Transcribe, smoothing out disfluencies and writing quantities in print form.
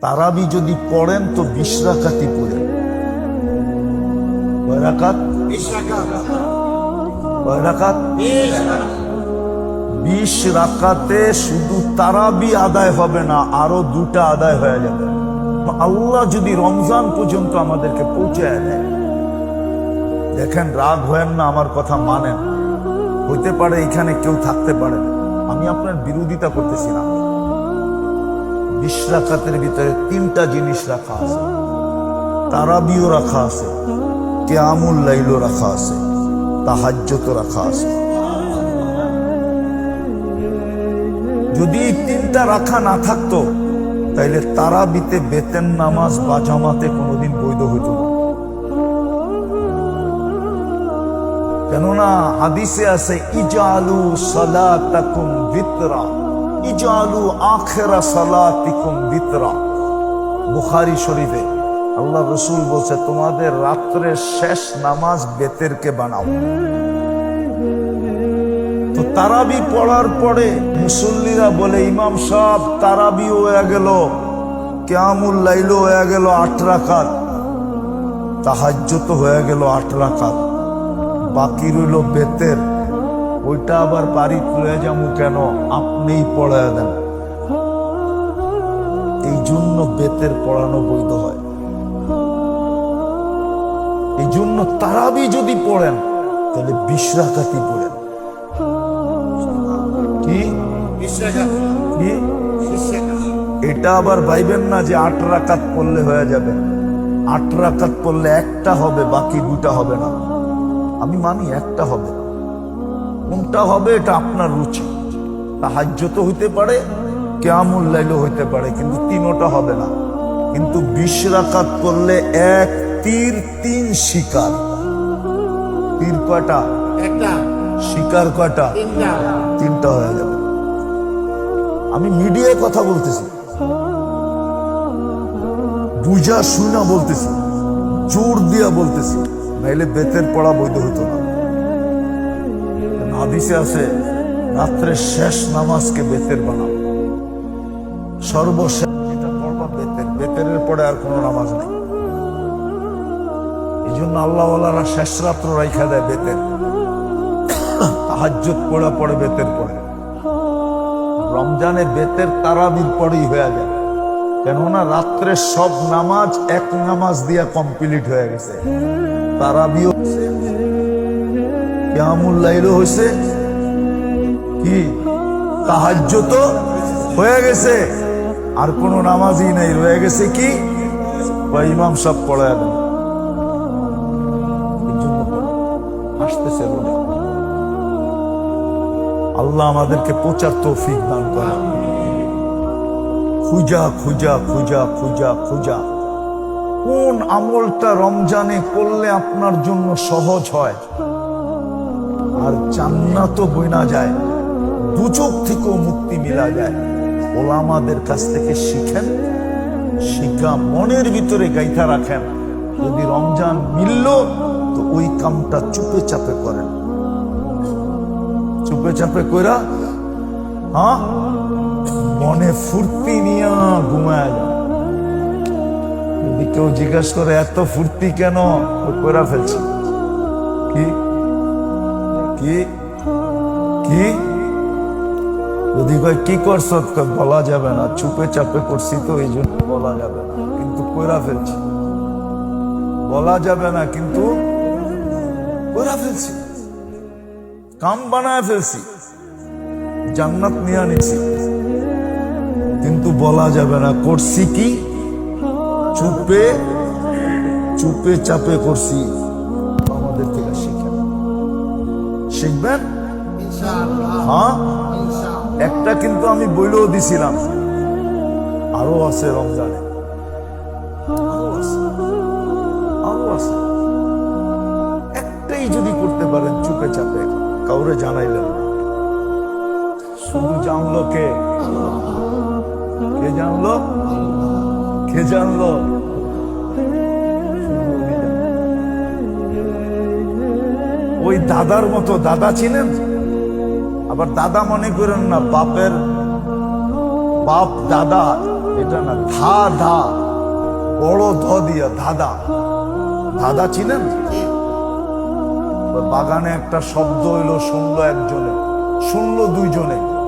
তারাবি যদি পড়েন তো 20 রাকাতই পড়েন। কয় রাকাত? 20 রাকাত। কয় রাকাত? 20 রাকাতে শুধু তারাবি আদায় হবে না, আরো 2টা আদায় হয়ে যাবে। আল্লাহ যদি রমজান পর্যন্ত আমাদেরকে পৌঁছায় দেয়, দেখেন রাগ হয়েন না, আমার কথা মানেন। হইতে পারে এখানে কেউ থাকতে পারে, আমি আপনার বিরোধিতা করতেছি না। 20 রাকাতের ভিতরে 3টা জিনিস রাখা আছে, তারাবিও রাখা আছে, কিয়ামুল লাইলও রাখা আছে, তাহাজ্জুদও রাখা আছে। যদি এই 3টা রাখা না থাকতো তাইলে তারাবিতে বেতেন নামাজ বা জামাতে কোনোদিন বৈধ হইত না। কেননা হাদিসে আছে ইজালু সালাতাকুম বিতরা, ইজালু আখিরা সালাতিকুম বিতরা। বুখারী শরীফে আল্লাহ রাসূল বলছে, তোমাদের রাত্রের শেষ নামাজ বেতেরকে বানাও। তো তারাবি পড়ার পরে মুসল্লিরা বলে, ইমাম সাহেব তারাবিও হয়ে গেল, কিয়ামুল লাইলও হয়ে গেল 8 রাকাত, তাহাজ্জুদ হয়ে গেল 8 রাকাত, বাকি রইল বেতের। ওইটা আবার বাড়ি তুলে যাবো কেন? আপনিই পড়ায় দেন। এই জন্য বেতের পড়ানো বৈধ হয়। এই জন্য তারাবি যদি পড়েন তাহলে 20 রাকাতই পড়েন। কি এটা আবার ভাইবেন না যে 8 রাকাত পড়লে হয়ে যাবে। 8 রাকাত পড়লে একটা হবে, বাকি 2টা হবে না। আমি মানি একটা হবে, কোনটা হবে এটা আপনার রুচি। তাহাজ্জুদ হইতে পারে, কিয়ামুল লাইলও হইতে পারে, কিন্তু 3টা হবে না। কিন্তু 20 রাকাত করলে 1 তীর 3 শিকার। তীর কয়টা? একটা। শিকার কয়টা? 3টা হয়ে যাবে। আমি মিডিয়ায় কথা বলতেছি, বুঝা শুনা বলতেছি, জোর দিয়া বলতেছি, নাইলে বেতের পড়া বৈধ হইতো না। হাদিসে আছে রাত্রের শেষ নামাজকে বেতের বানাও। সর্বশেষ যেটা পড়বা বেতের, বেতের পরে আর কোনো নামাজ নেই। এই জন্য আল্লাহওয়ালারা শেষ রাত্র রাইখা দেয় বেতের, তাহাজ্জুদ পড়া পড়ে বেতের পড়ে। রমজানে বেতের তারাবির পরেই হয়ে যায়, কেননা রাত্রের সব নামাজ এক নামাজ দিয়া কমপ্লিট হয়ে গেছে। তারাবিও কিয়ামুল লাইলও হয়েছে, কি তাহাজ্জুদ হয়ে গেছে, আর কোন নামাজই নাই, রয়ে গেছে কি ইমাম সাহেব পড়ায় দেন। আসতেছে বলে আল্লাহ আমাদেরকে প্রচার তৌফিক দান করে। খুঁজা খুঁজা খুঁজা খুঁজা খুঁজা কোন আমলটা রমজানে করলে আপনার জন্য সহজ হয় আর জান্নাতও বইনা যায়, দুচোখ থেকেও মুক্তি মিলা যায়। ওলামাদের কাছ থেকে শিখেন, শিখা মনের ভিতরে গাইথা রাখেন। যদি রমজান মিলল তো ওই কামটা চুপে চাপে করেন, চুপে চাপে কইরা মনে ফুর্তি নিয়া ঘুমায় যান। যদি কেউ জিজ্ঞাসা করে এত ফুর্তি কেন, কইরা ফেলছি। কি কি কি যদি কয় কি করছ, বলা যাবে না, চুপে চাপে করছি তো এই জন্য বলা যাবে না, কিন্তু কইরা ফেলছি। বলা যাবে না কিন্তু কইরা ফেলছি, কাম বানায় ফেলছি, জান্নাত নিয়ে নিছি, কিন্তু বলা যাবে না করছি কি, চুপে চুপে চাপে করছি। আমাদের থেকে শিখেন, শিখবেন। হ্যাঁ, একটা কিন্তু আমি বইলেও দিছিলাম, আরো আছে রমজানে, আরো আছে, আরো আছে। একটাই যদি করতে পারেন চুপে চাপে, কাউরে জানাইলেন না, শুধু জানলো কে? কে জানলো? কে জানলো? ওই দাদার মতো, দাদা ছিলেন, আবার দাদা মনে করেন না বাপের বাপ দাদা, এটা না, ধা ধা, বড় ধ দিয়া, ধাঁধা। ধাঁধা চিনেন? বাগানে একটা শব্দ হইলো, শুনলো একজনে, শুনলো দুইজনে।